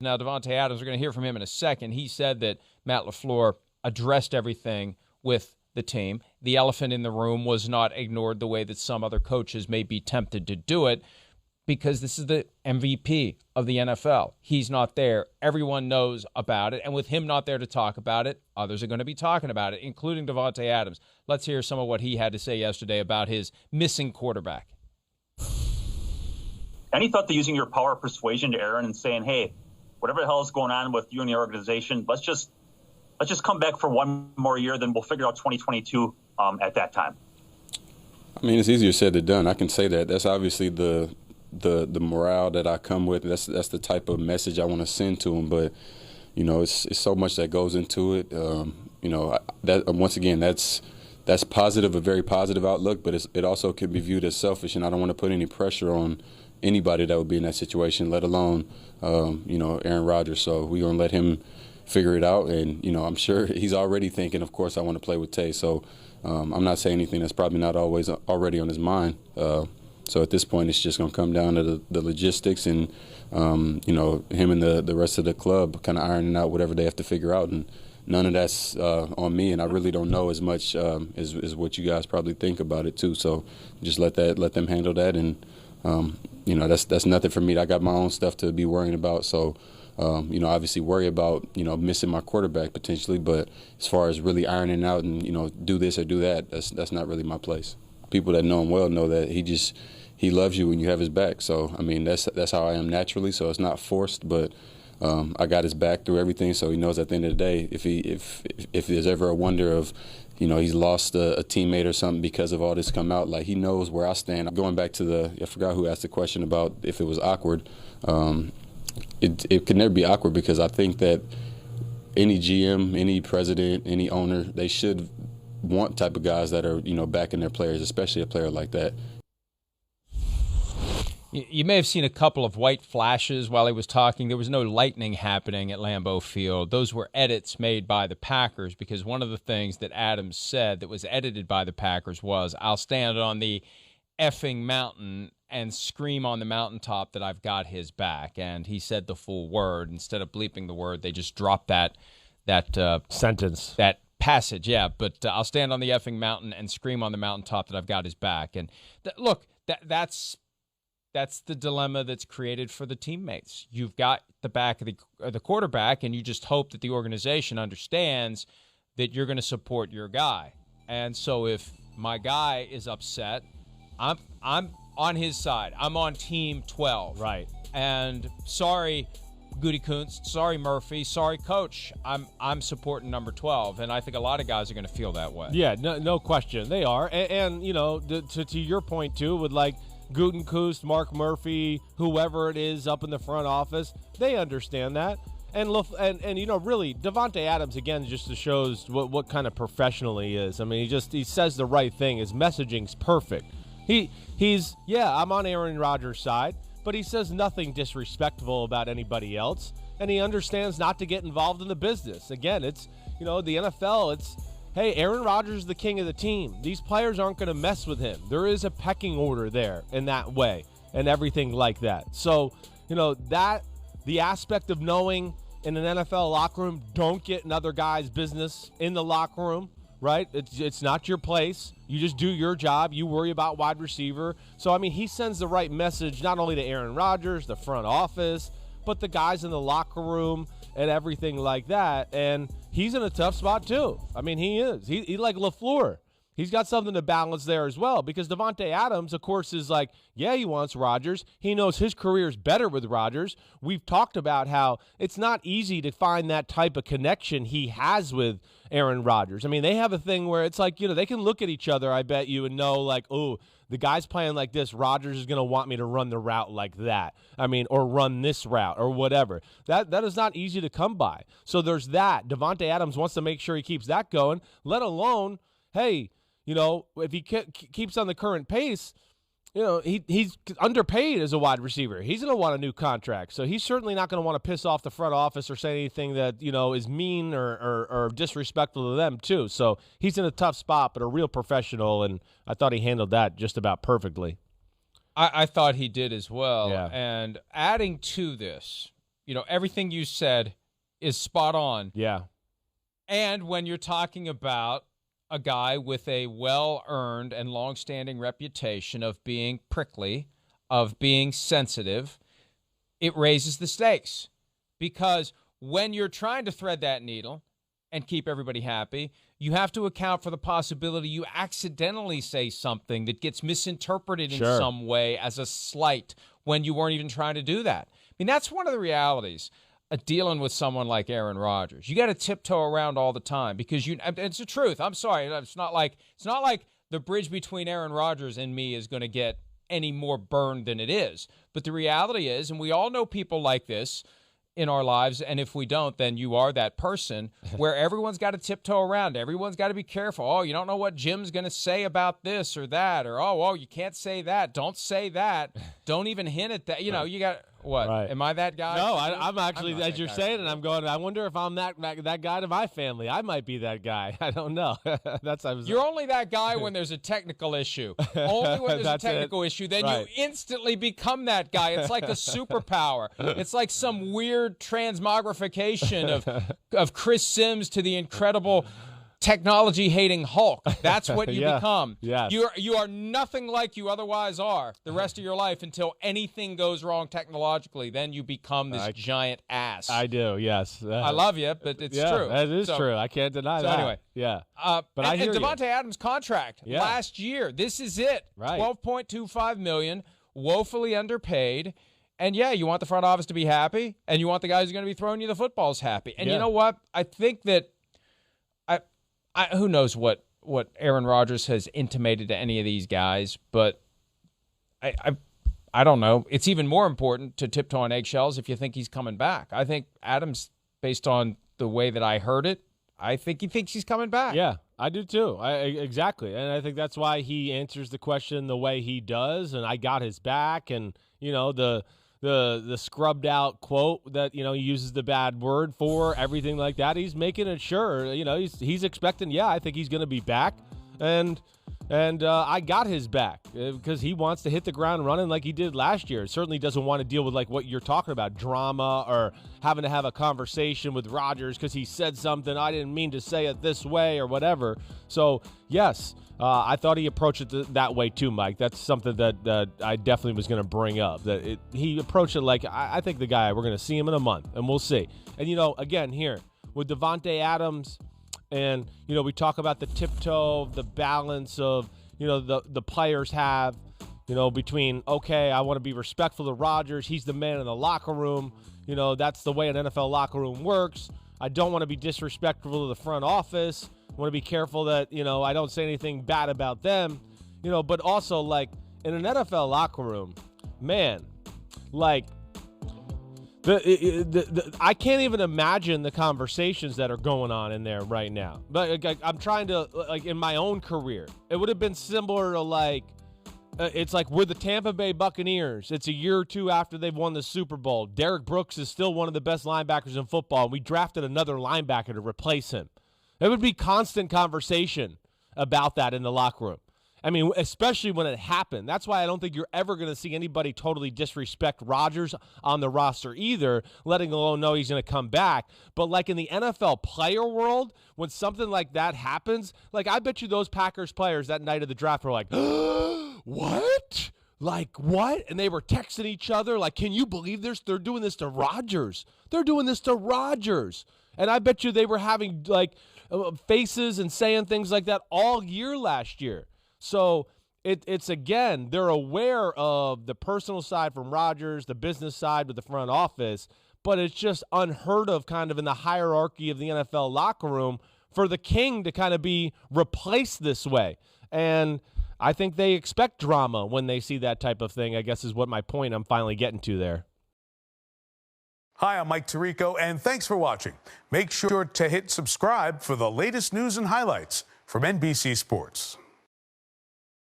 Now, Davante Adams, we're going to hear from him in a second. He said that Matt LaFleur addressed everything with the team. The elephant in the room was not ignored the way that some other coaches may be tempted to do it, because this is the MVP of the NFL. He's not there. Everyone knows about it. And with him not there to talk about it, others are going to be talking about it, including Davante Adams. Let's hear some of what he had to say yesterday about his missing quarterback. Any thought to using your power of persuasion to Aaron and saying, hey, whatever the hell is going on with you and the organization, let's just come back for one more year, then we'll figure out 2022 at that time? I mean, it's easier said than done. I can say that. That's obviously the morale that I come with. That's the type of message I want to send to him. But it's so much that goes into it. That once again, that's positive, a very positive outlook. But it also can be viewed as selfish, and I don't want to put any pressure on anybody that would be in that situation, let alone Aaron Rodgers. So we're gonna let him figure it out, and I'm sure he's already thinking, of course, I want to play with Tay. So I'm not saying anything that's probably not always already on his mind. So at this point, it's just going to come down to the logistics and, him and the rest of the club kind of ironing out whatever they have to figure out. And none of that's on me, and I really don't know as much as what you guys probably think about it too. So just let them handle that, and that's nothing for me. I got my own stuff to be worrying about. So obviously worry about missing my quarterback potentially, but as far as really ironing out and do this or do that, that's not really my place. People that know him well know that he loves you when you have his back. So I mean that's how I am naturally. So it's not forced, but I got his back through everything. So he knows at the end of the day, if there's ever a wonder of he's lost a teammate or something because of all this come out, like he knows where I stand. Going back to I forgot who asked the question about if it was awkward. It could never be awkward, because I think that any GM, any president, any owner, they should want type of guys that are backing their players, especially a player like that. You may have seen a couple of white flashes while he was talking. There was no lightning happening at Lambeau Field. Those were edits made by the Packers, because one of the things that Adams said that was edited by the Packers was, I'll stand on the effing mountain and scream on the mountaintop that I've got his back. And he said the full word. Instead of bleeping the word, they just dropped that sentence, that passage. Yeah, but I'll stand on the effing mountain and scream on the mountaintop that I've got his back. And that's the dilemma that's created for the teammates. You've got the back of the quarterback, and you just hope that the organization understands that you're going to support your guy. And so if my guy is upset, I'm on his side. I'm on team 12. Right. And sorry, Goody Kuntz, sorry, Murphy, sorry, Coach, I'm supporting number 12. And I think a lot of guys are going to feel that way. Yeah, no question. They are. And to your point, too, with like Gutekunst, Mark Murphy, whoever it is up in the front office, they understand that. And really, Davante Adams, again, just shows what kind of professional he is. I mean, he says the right thing. His messaging's perfect. I'm on Aaron Rodgers' side, but he says nothing disrespectful about anybody else, and he understands not to get involved in the business. Again, it's, the NFL, it's, hey, Aaron Rodgers is the king of the team. These players aren't going to mess with him. There is a pecking order there in that way and everything like that. So, that the aspect of knowing in an NFL locker room, don't get another guy's business in the locker room, right? It's not your place. You just do your job. You worry about wide receiver. So, I mean, he sends the right message not only to Aaron Rodgers, the front office, but the guys in the locker room and everything like that. And he's in a tough spot too. I mean, he is. He like LaFleur. He's got something to balance there as well, because Davante Adams, of course, is like, yeah, he wants Rodgers. He knows his career is better with Rodgers. We've talked about how it's not easy to find that type of connection he has with Aaron Rodgers. I mean, they have a thing where it's like, they can look at each other, I bet you, and know like, oh, the guy's playing like this, Rodgers is going to want me to run the route like that. I mean, or run this route or whatever. That is not easy to come by. So there's that. Davante Adams wants to make sure he keeps that going, let alone, hey, if he keeps on the current pace, he's underpaid as a wide receiver. He's going to want a new contract. So he's certainly not going to want to piss off the front office or say anything that, is mean or disrespectful to them too. So he's in a tough spot, but a real professional, and I thought he handled that just about perfectly. I thought he did as well. Yeah. And adding to this, everything you said is spot on. Yeah. And when you're talking about a guy with a well-earned and long-standing reputation of being prickly, of being sensitive, it raises the stakes. Because when you're trying to thread that needle and keep everybody happy, you have to account for the possibility you accidentally say something that gets misinterpreted in some way as a slight when you weren't even trying to do that. I mean, that's one of the realities of dealing with someone like Aaron Rodgers. You got to tiptoe around all the time because it's the truth. I'm sorry. It's not like the bridge between Aaron Rodgers and me is going to get any more burned than it is. But the reality is, and we all know people like this in our lives, and if we don't, then you are that person where everyone's got to tiptoe around. Everyone's got to be careful. Oh, you don't know what Jim's going to say about this or that, or oh, you can't say that. Don't say that. Don't even hint at that. You got what? Right. Am I that guy? No, I'm actually, as you're saying it, I'm going, I wonder if I'm that guy to my family. I might be that guy. I don't know. You're only that guy when there's a technical issue. Only when there's a technical issue, then you instantly become that guy. It's like a superpower. It's like some weird transmogrification of Chris Sims to the incredible technology-hating Hulk. That's what you become. Yes. You are nothing like you otherwise are the rest of your life until anything goes wrong technologically. Then you become this giant ass. I do, yes. I love you, but it's true. That is true. I can't deny that. Anyway. Yeah. But I hear Davante Adams' contract last year. This is it. Right. $12.25 million, woefully underpaid. And, you want the front office to be happy, and you want the guys who are going to be throwing you the footballs happy. And you know what? I think that who knows what Aaron Rodgers has intimated to any of these guys, but I don't know. It's even more important to tiptoe on eggshells if you think he's coming back. I think Adams, based on the way that I heard it, I think he thinks he's coming back. Yeah, I do too. Exactly. And I think that's why he answers the question the way he does, and I got his back, and, the scrubbed out quote that, he uses the bad word for, everything like that. He's making it sure, he's expecting, I think he's going to be back. And I got his back because he wants to hit the ground running like he did last year. Certainly doesn't want to deal with like what you're talking about, drama or having to have a conversation with Rodgers because he said something I didn't mean to say it this way or whatever. So, yes, I thought he approached it that way too, Mike. That's something that I definitely was going to bring up. He approached it like, I think the guy, we're going to see him in a month, and we'll see. And, again, here, with Davante Adams, and, we talk about the tiptoe, the balance of, the players have, between, okay, I want to be respectful to Rodgers. He's the man in the locker room. That's the way an NFL locker room works. I don't want to be disrespectful to the front office. I want to be careful that, I don't say anything bad about them, but also, like, in an NFL locker room, man, like, I can't even imagine the conversations that are going on in there right now. But I'm trying to, like, in my own career, it would have been similar to, like, it's like we're the Tampa Bay Buccaneers. It's a year or two after they've won the Super Bowl. Derek Brooks is still one of the best linebackers in football, and we drafted another linebacker to replace him. It would be constant conversation about that in the locker room. I mean, especially when it happened. That's why I don't think you're ever going to see anybody totally disrespect Rodgers on the roster either, letting alone know he's going to come back. But like in the NFL player world, when something like that happens, like I bet you those Packers players that night of the draft were like, what? Like, what? And they were texting each other like, can you believe this? They're doing this to Rodgers. They're doing this to Rodgers. And I bet you they were having like faces and saying things like that all year last year. So it's again, they're aware of the personal side from Rodgers, the business side with the front office, but it's just unheard of kind of in the hierarchy of the NFL locker room for the king to kind of be replaced this way. And I think they expect drama when they see that type of thing, I guess is what my point I'm finally getting to there. Hi, I'm Mike Tirico, and thanks for watching. Make sure to hit subscribe for the latest news and highlights from NBC Sports.